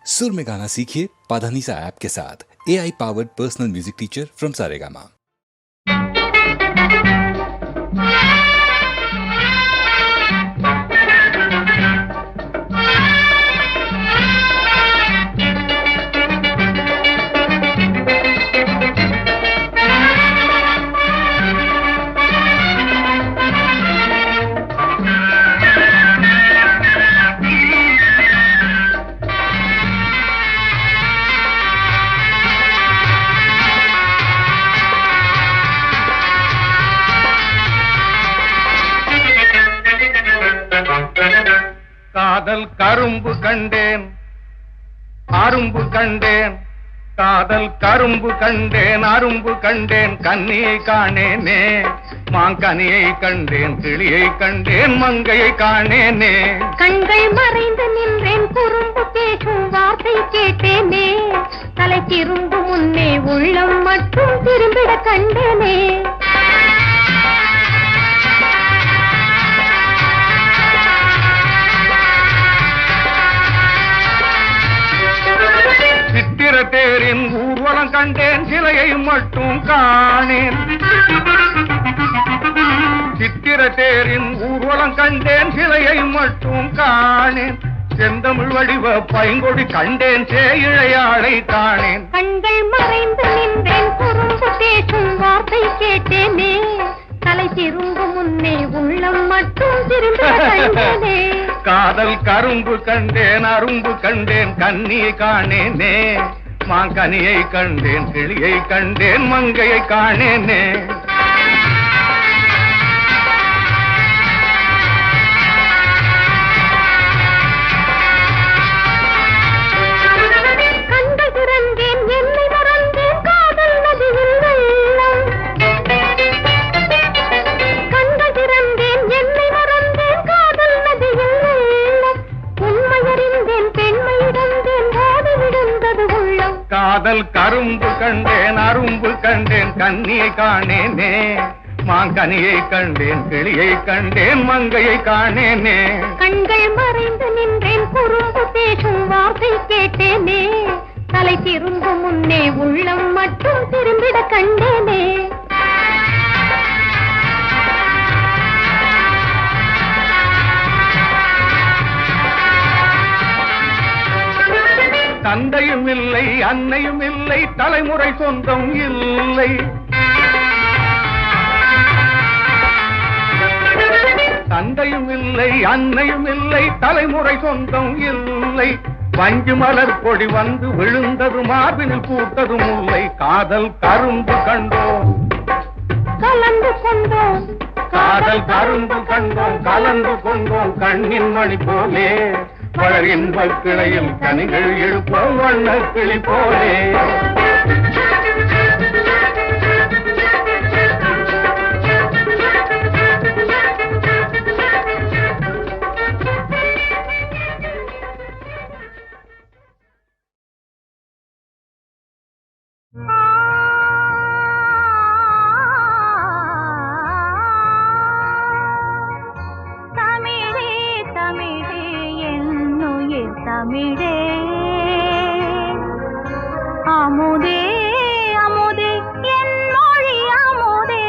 सुर में गाना सीखिए पाधानीसा ऐप के साथ। AI powered personal music teacher from Saregama. காதல் கரும்பு கண்டேன் அரும்பு கண்டேன், காதல் கரும்பு கண்டேன் அரும்பு கண்டேன், கன்னியை காணேனே மாங்கனியை கண்டேன், கிளியை கண்டேன், மங்கையை காணேனே. கண்கள் மறைந்து நின்றேன், குறும்பு பேசும் வார்த்தை கேட்டேனே, தலை திரும்பு முன்னே உள்ளம் மட்டும் திரும்பிட கண்டேனே. சித்திர தேரின் ஊர்வலம் கண்டேன், சிலையை மட்டும் காணேன். சித்திர தேரின் ஊர்வலம் கண்டேன், சிலையை மட்டும் காணேன். செந்தமிழ் வடிவ பைங்கொடி கண்டேன், சேயிழையாளை காணேன். கண்கள் மறைந்து நின்றேன், குறும்பு பேசும் வார்த்தை கேட்டேனே, தலை திரும்பு முன்னே உள்ளம் மட்டும் திரும்பிட கண்டேனே. காதல் கரும்பு கண்டேன் அரும்பு கண்டேன், கன்னியை காணேனே மாங்கனியை கண்டேன், கிளியை கண்டேன், மங்கையை காணேனே. கண்கள் திறந்தேன், என்னை மறந்தேன், காதல் நதியில் வெள்ளம். கண்கள் திறந்தேன், என்னை மறந்தேன், காதல் நதியில் வெள்ளம். உண்மை அறிந்தேன், பெண்மை இழந்தேன், ஓடி விழுந்தது உள்ளம். காதல் கரும்பு கண்டேன் அரும்பு கண்டேன், கன்னியை காணேனே மாங்கனியை கண்டேன், கிளியை கண்டேன், மங்கையை காணேனே. கண்கள் மறைந்து நின்றேன், குறும்பு பேசும் வார்த்தை கேட்டேனே, தலை திரும்பு முன்னே உள்ளம் மட்டும் திரும்பிட கண்டேனே. தந்தையும் இல்லை அன்னையும் இல்லை, தலைமுறை சொந்தம் இல்லை. தந்தையும் இல்லை அன்னையும் இல்லை, தலைமுறை சொந்தம் இல்லை. வஞ்சு மலர் கொடி வந்து விழுந்தது, மார்பினில் பூத்தது முல்லை. காதல் கரும்பு கண்டோம் கலந்து கொண்டோம், காதல் கரும்பு கண்டோம் கலந்து கொண்டோம், கண்ணின் மணி போலே வளர் இன்பக் கிளையில் கனிகள் எழுப்போம், வண்ண கிளி போலே. தமிழே தமிழே என்னுயிர் தமிழே, அமுதே அமுதே என் மொழி அமுதே.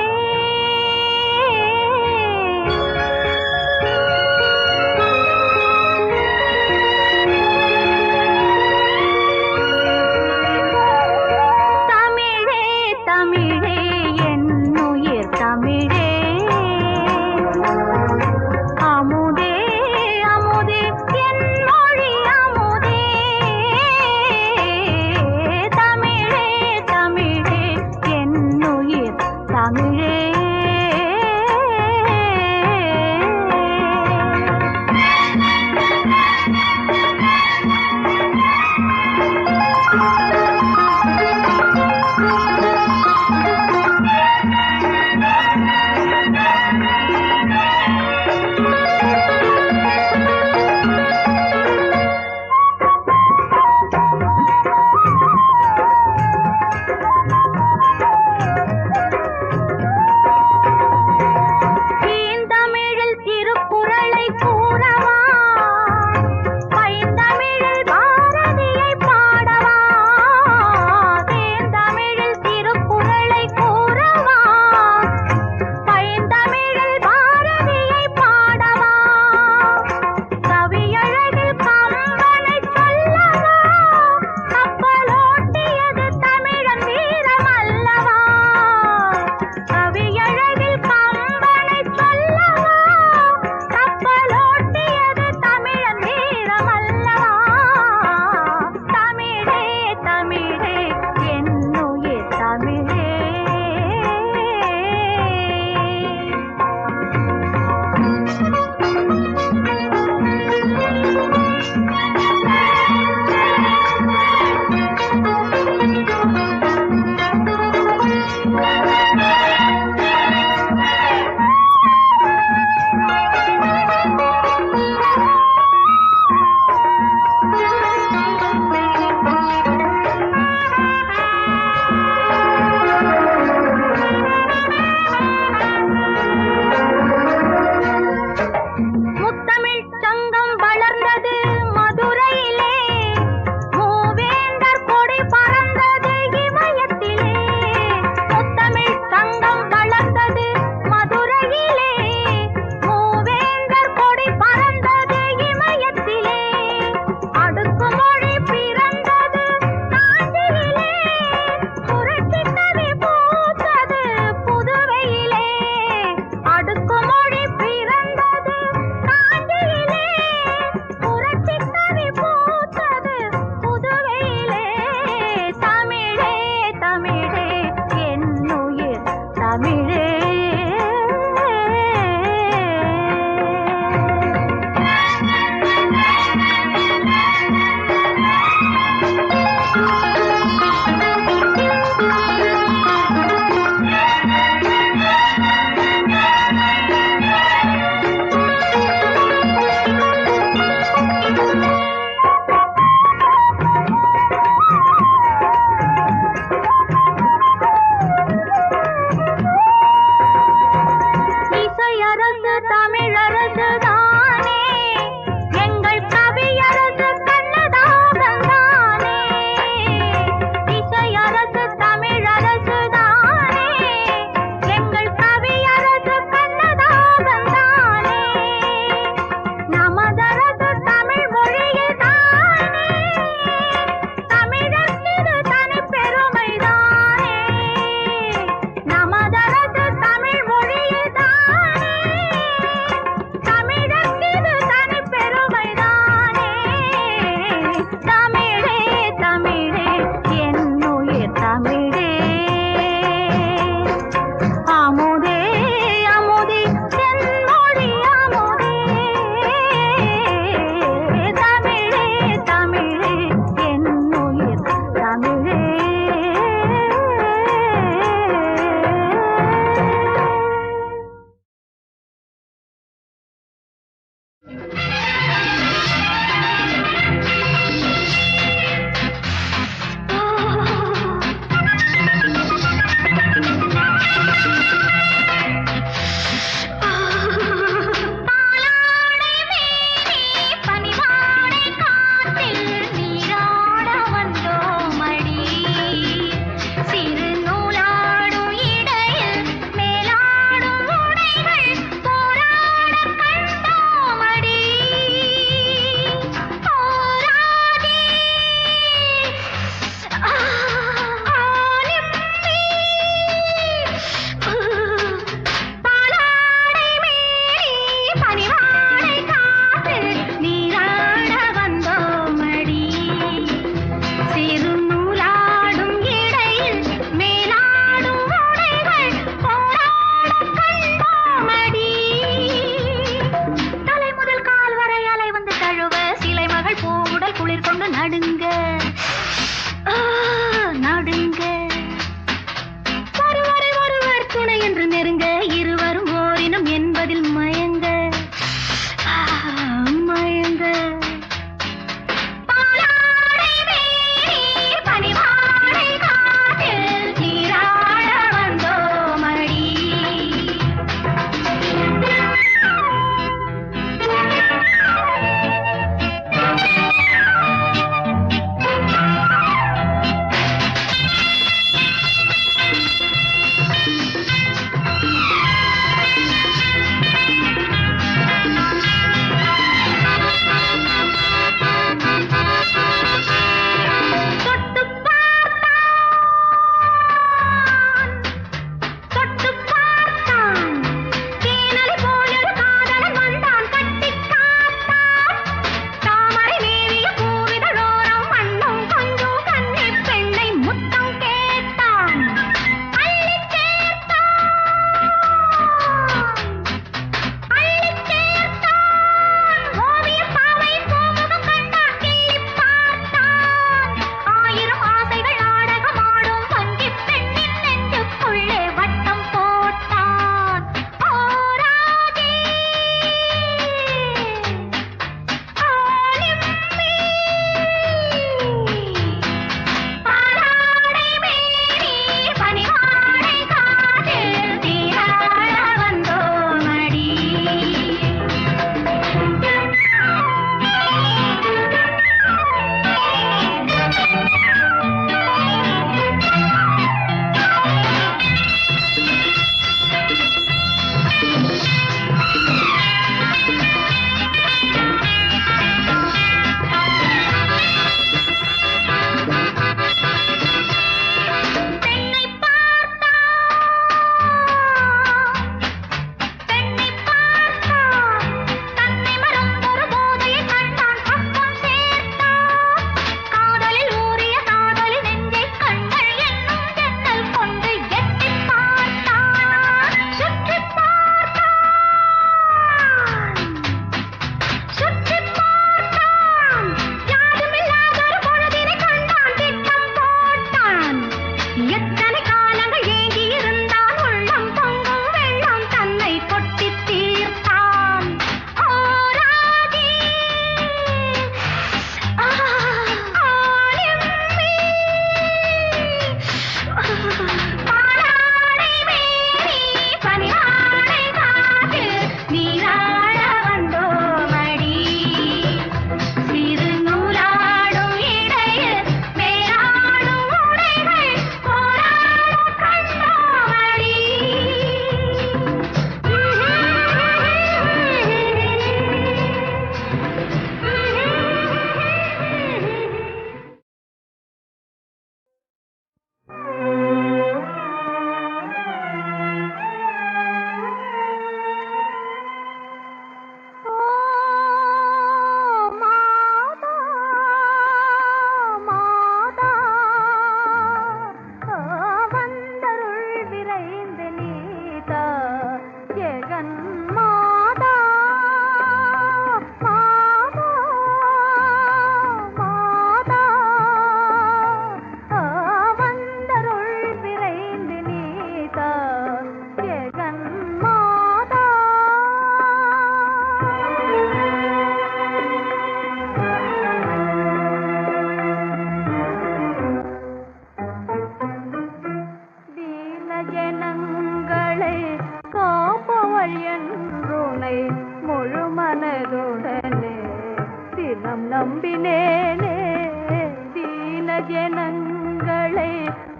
ஜனங்களை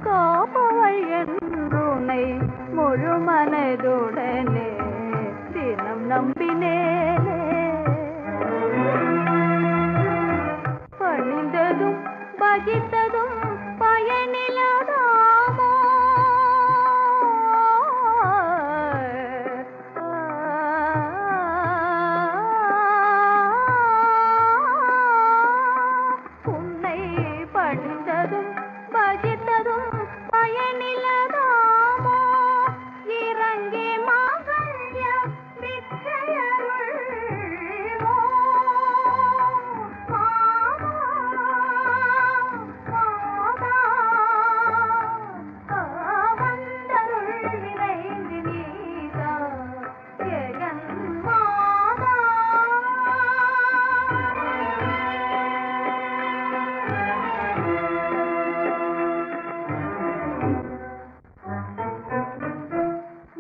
காப்பவள் என்றுனை முழு மனதுடனே தினம் நம்பினேனே. பணிந்ததும் பஜித்ததும் பயனிலதாமோ உன்னை பணிந்ததும் பஜித்ததும் பயனிலதாமோ இறங்கி மகள்ய விச்சயருள்வோ வந்தருள் விரைந்து நீதா ஜெகன் மாதா.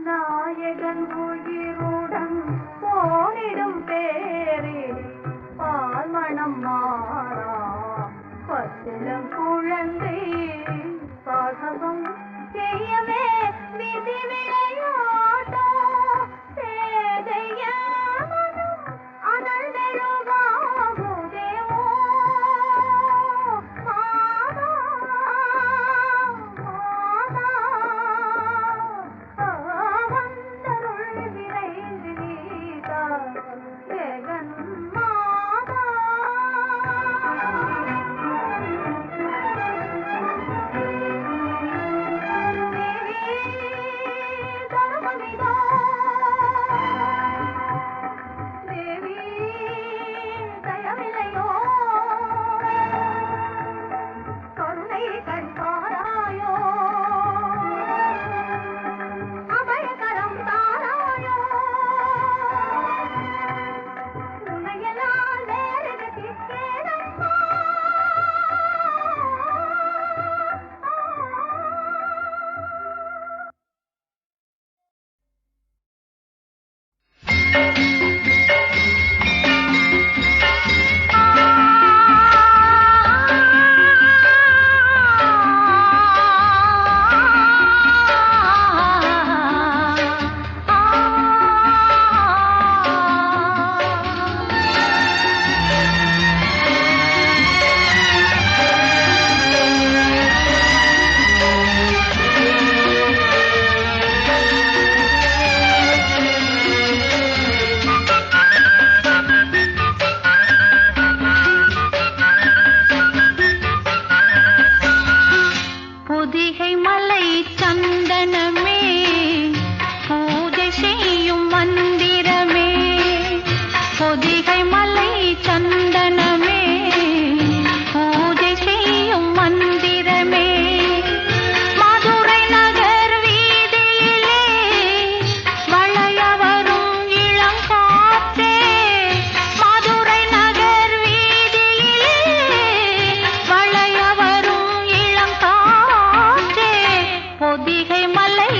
நாயகன் உயிருடன் போனிடும் பேரில் பால்மணம் மாறா பச்சிலம் குழந்தை பாசவம் செய்யவே விதி விளையாட்டோ சேதையாமனும் அனல் மெழுகாகுதேவோ மாதா மாதா வந்தருள் விரைந்து நீதா ஜெகன் மாதா. தருமமிதோ தேவி தயவில்லையோ கருணை கண் பாராயோ அபயகரம் தாராயோ உன்னையெல்லாம் வேறு கதிக்கேனம்மா. பொதிகை மலை சந்தனமே பூஜை செய்யும் மந்திரமே. பொதிகை மலை சந்தனமே பூஜை செய்யும் மந்திரமே. மதுரை நகர் வீதியிலே வளைய வரும் இளங்காற்றே. மதுரை நகர் வீதியிலே வளைய வரும் இளங்காற்றே. பொதிகை மலை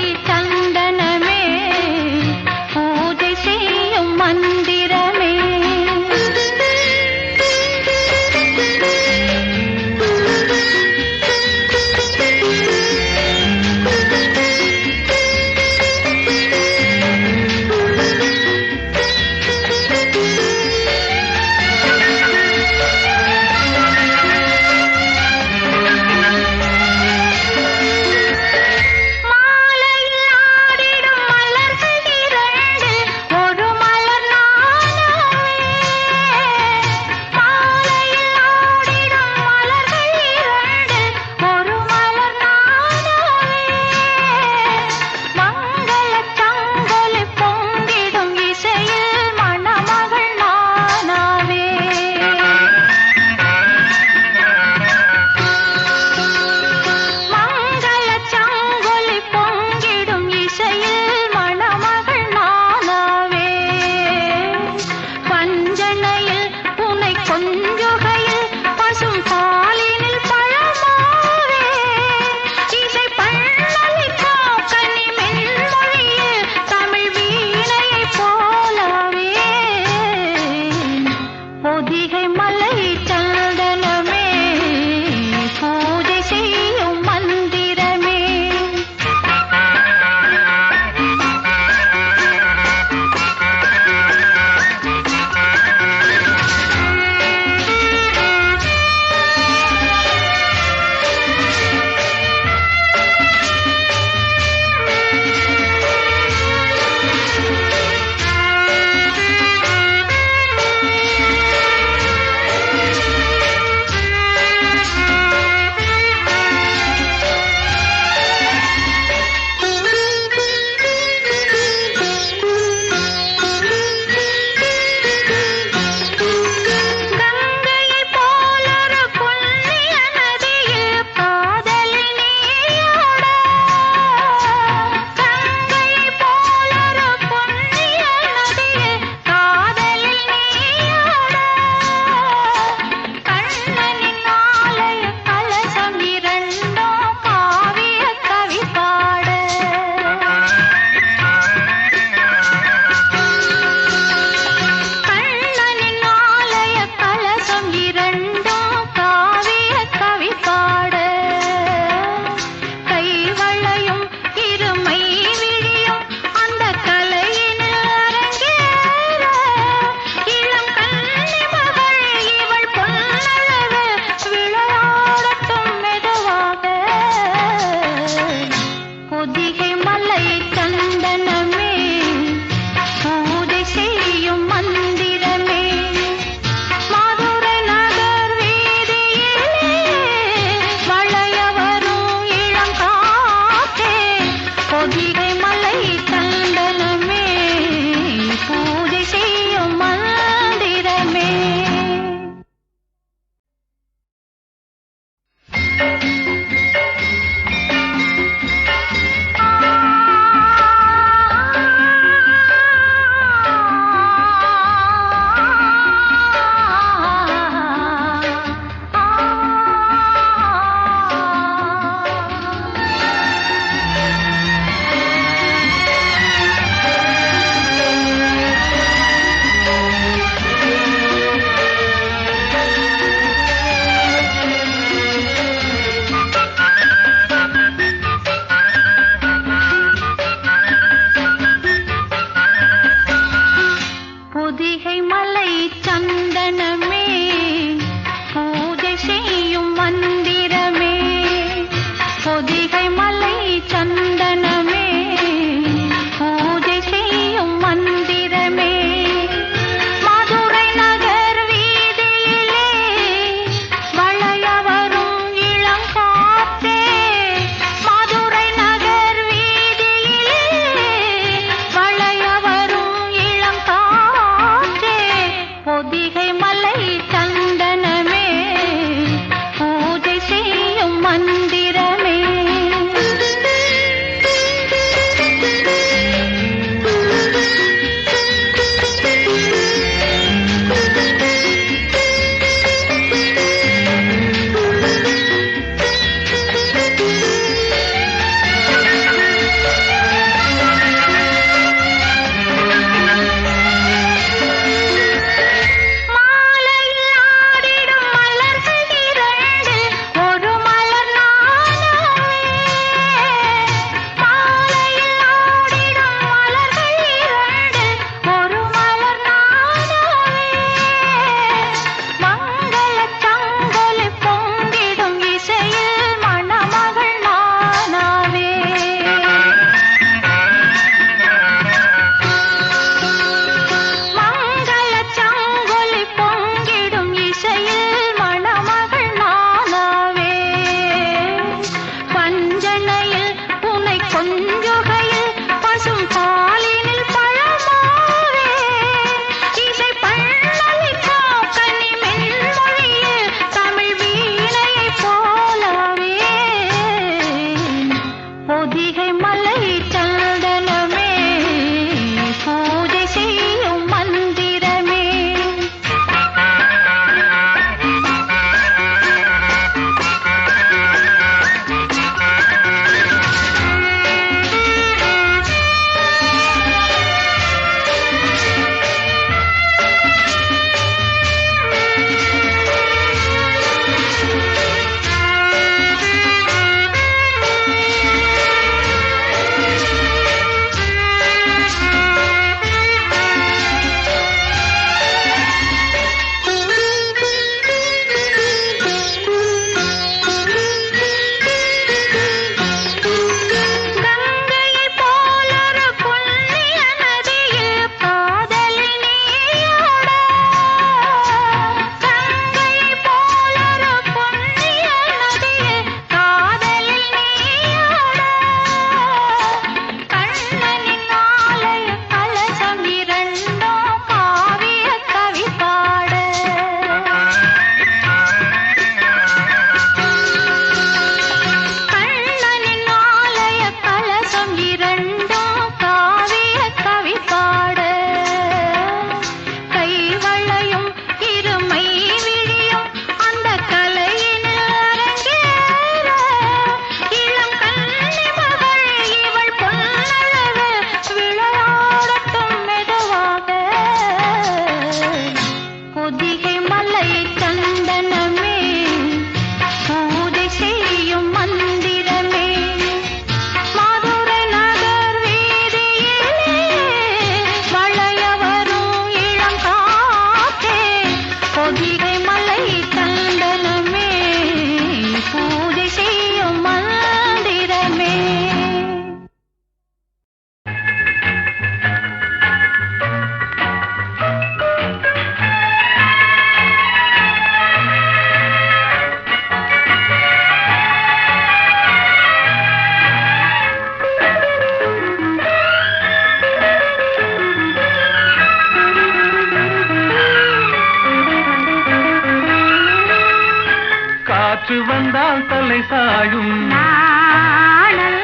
வந்தால் தலை சாயும் நாணல்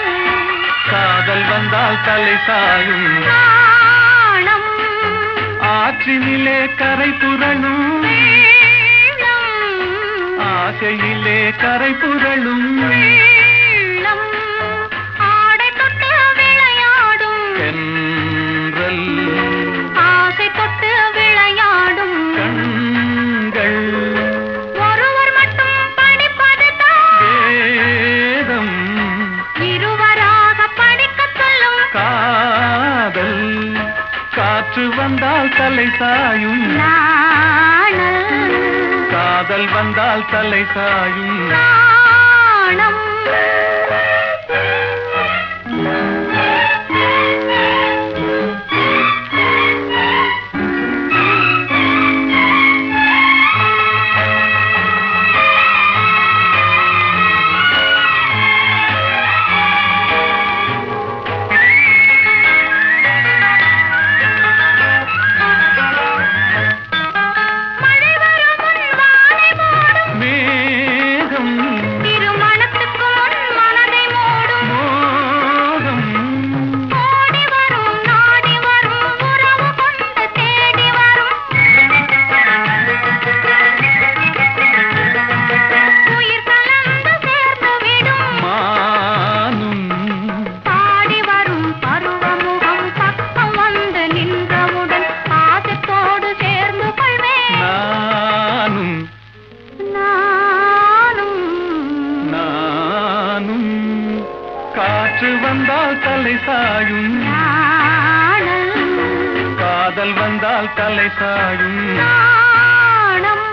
காதல் வந்தால் தலை சாயும் நாணம் ஆற்றினிலே கரை புரளும் வெள்ளம் ஆசையிலே கரை புரளும் வெள்ளம் ஆடை தொட்டு விளையாடும் தென்றல் ஆசை தொட்டு விளையாடும் கண்கள் ஒருவர் மட்டும் படிப்பதுதான் வேதம் இருவராக படிக்கச் சொல்லும் காதல் காற்று வந்தால் தலை சாயும் நாணல் காதல் வந்தால் தலை சாயும் நாணம் மழை வரும் முன் வானை மூடும் மேகம் திருமணத்துக்கு முன் மனதை மூடும் மோகம் ஓடி வரும் நாடி வரும் உறவு கொண்டு தேடி வரும் உயிர் கலந்து சேர்ந்து விடும் மானும் பாடி வரும் பருவமுகம் பக்கம் வந்து நின்றவுடன் பாசத்தோடு சேர்ந்து கொள்வேன் நானும் நானும் நானும் காற்று வந்தால் தலை சாயும் நாணல் காதல் வந்தால் தலை சாயும் நாணம்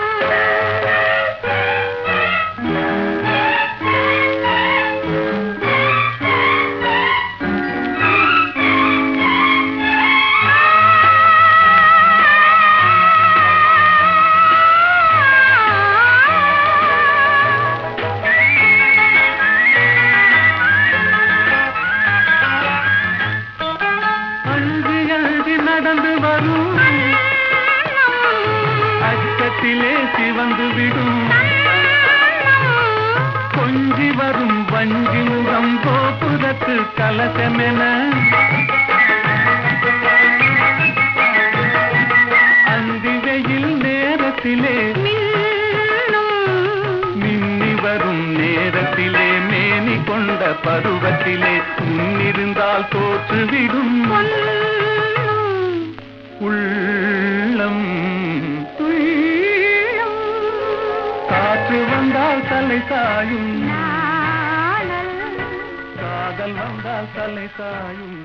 அழுதி அழுதி நடந்து வரும் அச்சத்திலே சிவந்து விடும் கொஞ்சி வரும் வஞ்சி முகம் கோபுரத்து கலசமென அந்தி வெயில் நேரத்திலே மின்னி வரும் நேரத்திலே மேனி கொண்ட பருவத்திலே முன்னிருந்தால் தோற்றுவிடும் உள்ளம் காற்று வந்தால் தலை சாயும் காதல் வந்தால் தலை சாயும்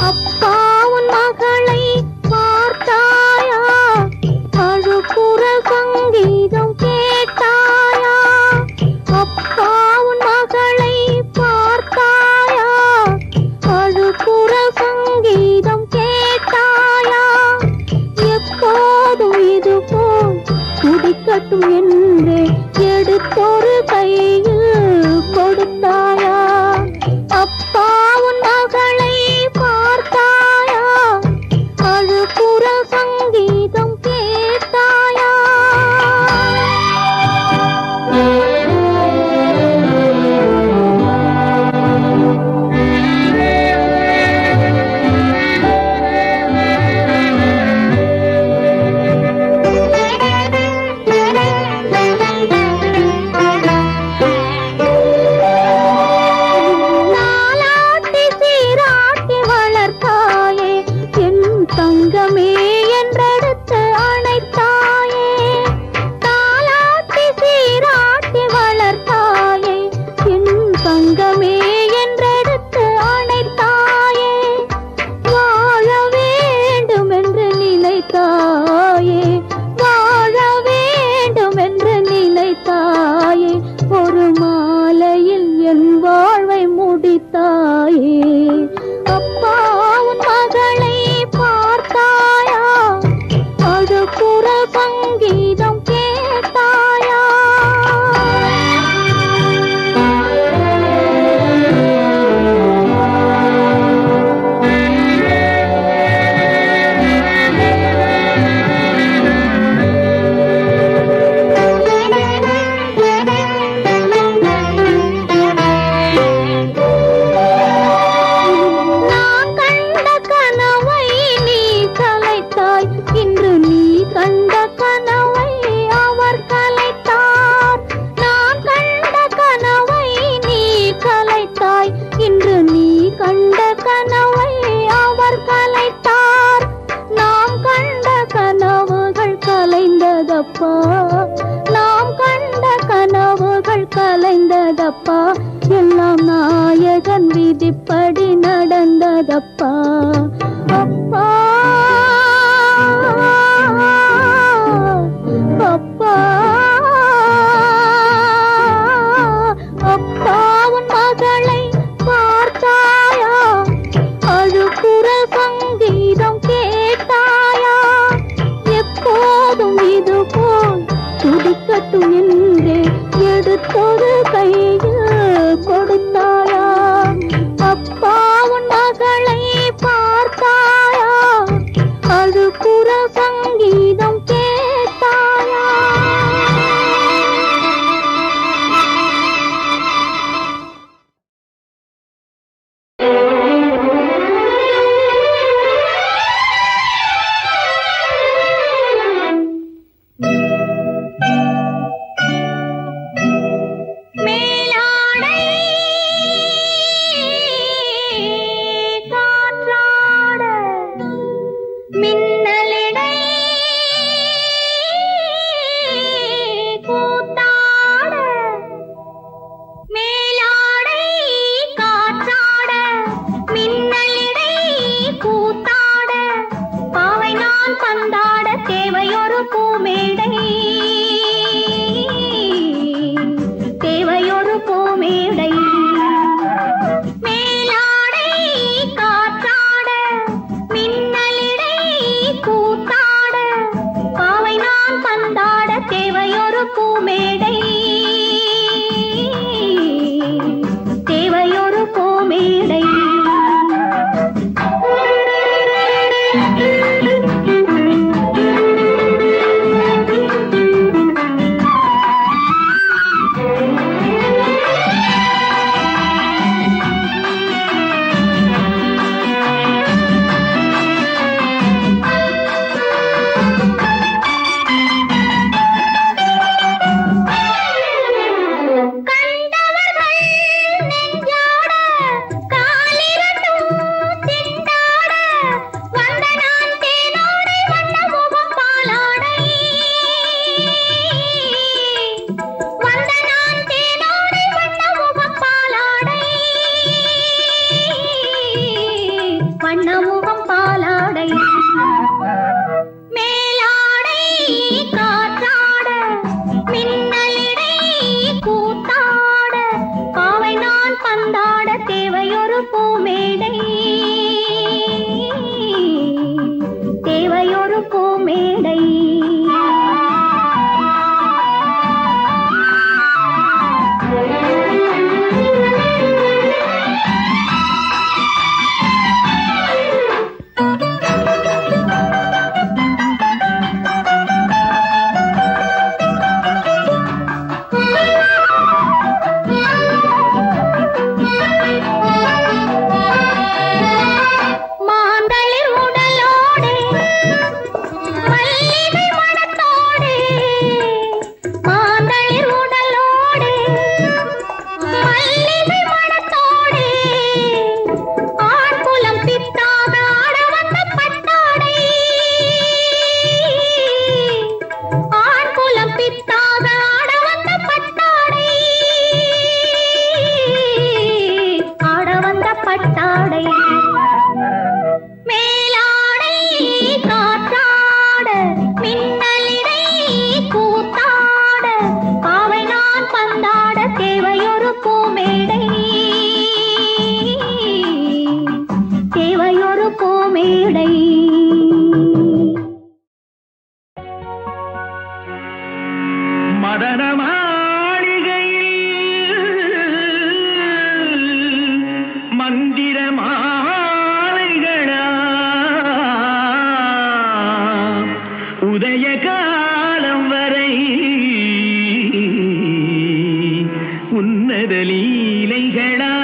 அப்பா உன் மகளை பார்த்தாயா அழுகுற சங்கீதம் கேட்டாயா அப்பா உன் மகளை பார்த்தாயா அழுகுற சங்கீதம் கேட்டாயா எப்போதும் இது போல் துடிக்கட்டும் என்று எடுத்தொரு கையில் கொடுத்தாயா அப்பா உன் மகளை பார்த்தாயா அழுகுற சங்கீதம் கேட்டாயா நடந்ததப்பா, எல்லாம் நாயகன் விதிப்படி நடந்ததப்பா. அப்பா அப்பா அப்பா, உன் மகளை பார்த்தாயா? அழுகுற சங்கீதம் கேட்டாயா? எப்போதும் இது போல் துடிக்கட்டும் என்றே எடுத்தொரு கையில் கொடுத்தாயா? அப்பா, உன் மகளை பார்த்தாயா? அழுகுற சங்கீதம் கேட்டாயா? மேலாடை காற்றாட மின்னலிடை கூத்தாட. மேலாடை காற்றாட மின்னலிடை கூத்தாட. பாவை நான் பந்தாட தேவையொரு பூமேடை. தேவையொரு பூமேடை. மேலாடை காற்றாட மின்னலிடை கூத்தாட. பாவை நான் பந்தாட தேவையொரு பூமேடை. தேவையொரு பூமேடை. கண்டவர்கள் நெஞ்சாட காலிரண்டும் திண்டாட. வந்த நான் தேனோடை வண்ண முகம் பாலாடை. வந்த நான் தேனோடை வண்ண முகம் பாலாடை. வண்ண முகம் பாலாடை. மேலாடை காற்றாட மின்னலிடை கூத்தாட. பாவை நான் பந்தாட தேவையொரு பூமேடை. தேவையொரு பூமேடை. மாந்தளிர் உடலோடு மல்லிகை மணத்தோடு. மாந்தளிர் உடலோடு மல்லிகை மணத்தோடு. ஆண்குலம் பித்தாத ஆட வந்த பட்டாடை. ஆண்குலம் பித்தாத ஆட வந்த பட்டாடை. ஆட வந்த பட்டாடை. மேலாடை காற்றாட மின்னலிடை கூத்தாட. பாவை நான் பந்தாட தேவையொரு பூமேடை. தேவையொரு பூமேடை. மதன மாளிகையில் மந்திர மாலைகளா உதய காலம் வரை உன்னத லீலைகளா.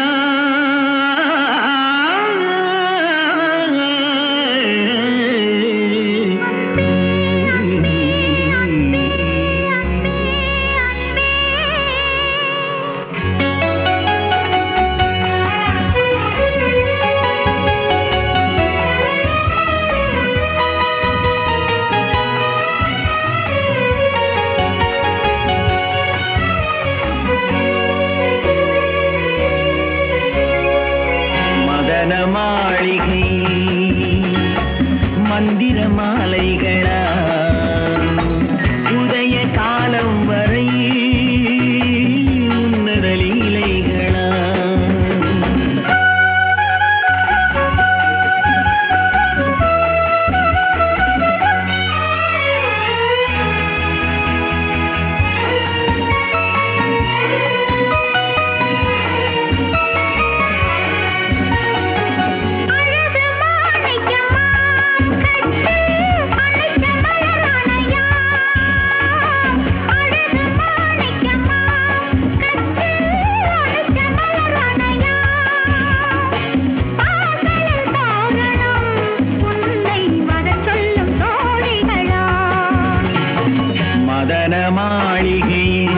மாளிகையில்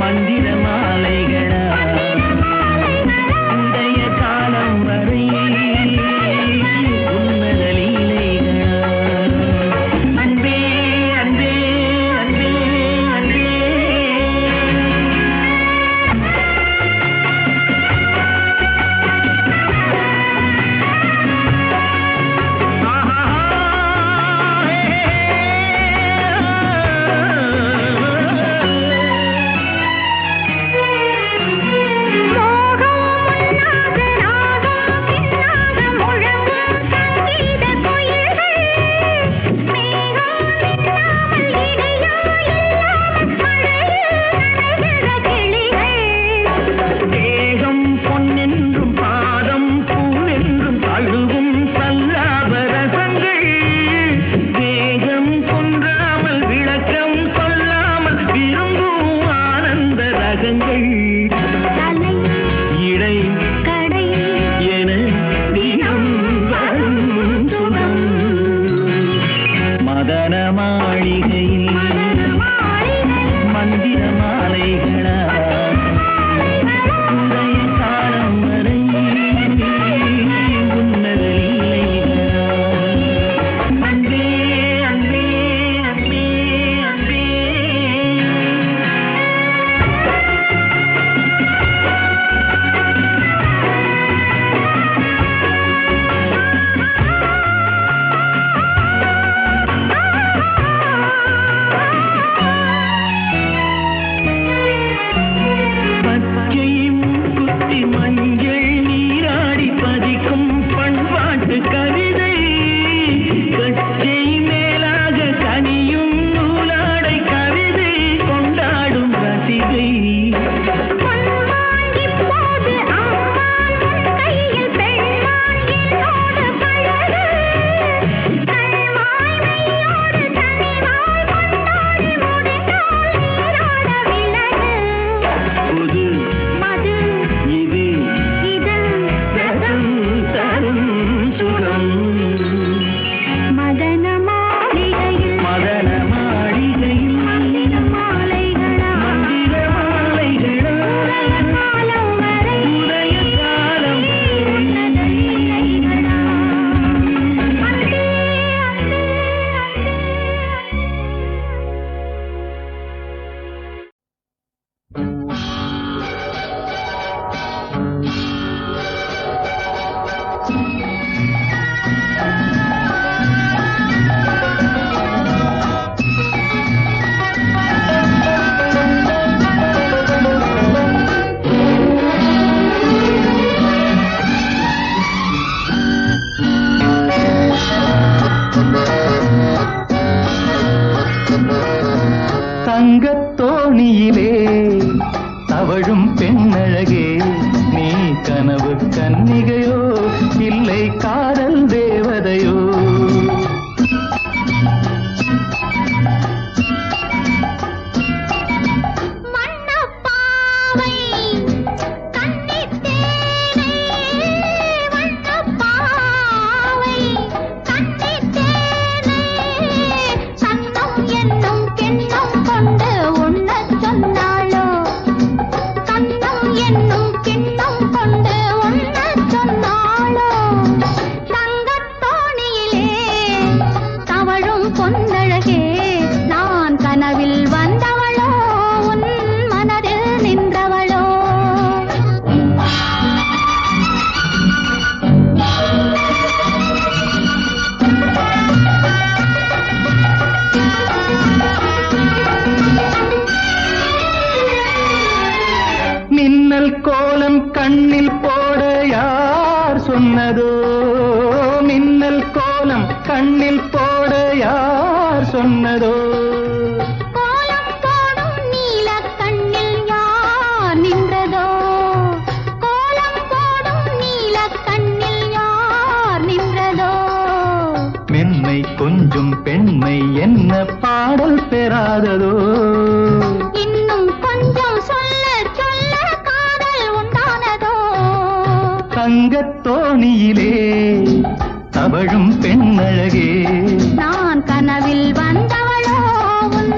மந்திர மாலைகளா உடைய காலம் வரை உன்னத லீலைகளா அன்பே அன்பே அன்பே அன்பே தேகம் பொன்னென்றும் பாதம் பூவென்றும் தழுவும் சல்லாப ரசங்கள் தேகம் கொன்றாமல் விளக்கம் சொல்லாமல் விரும்பும் ஆனந்த ரகங்கள் இடை கடை என தினம் வரும் சுகம் மதன மாளிகையில் மந்திர மாலைகளா உடைய காலம் வரை உன்னத லீலைகளா அன்பே அன்பே அன்பே அன்பே பச்சை மூக்குத்தி மஞ்சள் நீராடி பதிக்கும் பண்பாட்டு கவிதை கச்சை மேலாக கனியும் நூலாடை கவிதை கொண்டாடும் ரசிகை இப்போது அம்மான் கையில் பெண்மான் என்னோடு பழகு கல்வாய்மையோடு தனிவாய் கொண்டாடி முடிந்தால் நீராட விலகு புது மது இது இதழ் ரசம் தரும் சுகம் மதன மாளிகையில் மதன மாளிகையில் மந்திர மாலைகளா மந்திர மாலைகளா காலம் வரை உடைய காலம் உன்னத லீலைகளா அன்பே அன்பே தங்கத் தோணியிலே தவழும் பெண்ணழகே நீ கனவு கன்னிகையோ இல்லை காதல் தேவதையோ வண்ணப்பாவை கன்னித்தேனை வண்ணப்பாவை கன்னித்தேனை சன்னம் என்னும் கிண்ணம் கொண்டு உண்ணச் சொன்னாளோ கன்னம் என்னும் கிண்ணம் கொண்டு உண்ணச் சொன்னாளோ தங்கத் தோணியிலே தவழும் பொன்னழகே நான் கனவில் வந்தவளோ உன் மனதில் நின்றவளோ மின்னல் கோலம் கண்ணில் போட யார் சொன்னதோ மின்னல் கோலம் கண்ணில் போட யார் சொன்னதோ கோலம் போடும் நீலக் கண்ணில் யார் நின்றதோ கோலம் போடும் நீலக் கண்ணில் யார் நின்றதோ மென்மை கொஞ்சம் பெண்மை என்ன பாடல் பெறாததோ இன்னும் கொஞ்சம் சொல்ல சொல்ல காதல் உண்டானதோ தங்கத் தோணியிலே தவழும் பெண்ணழகே நான் கனவில் வந்தவளோ உன்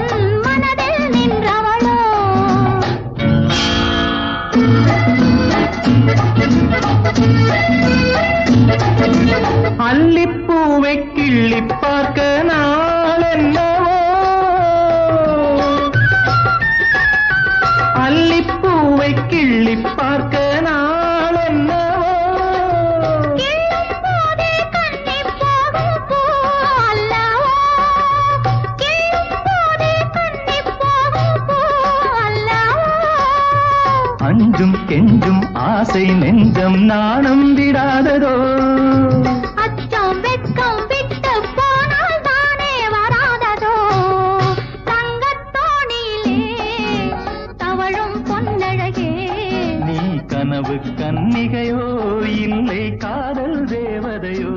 அஞ்சும் கெஞ்சும் ஆசை நெஞ்சம் நாணம் விடாததோ அச்சம் வெட்கம் விட்டு போனால் தானே வராததோ தங்கத்தோணியிலே தவழும் பொன்னழகே நீ கனவு கன்னிகையோ இல்லை காதல் தேவதையோ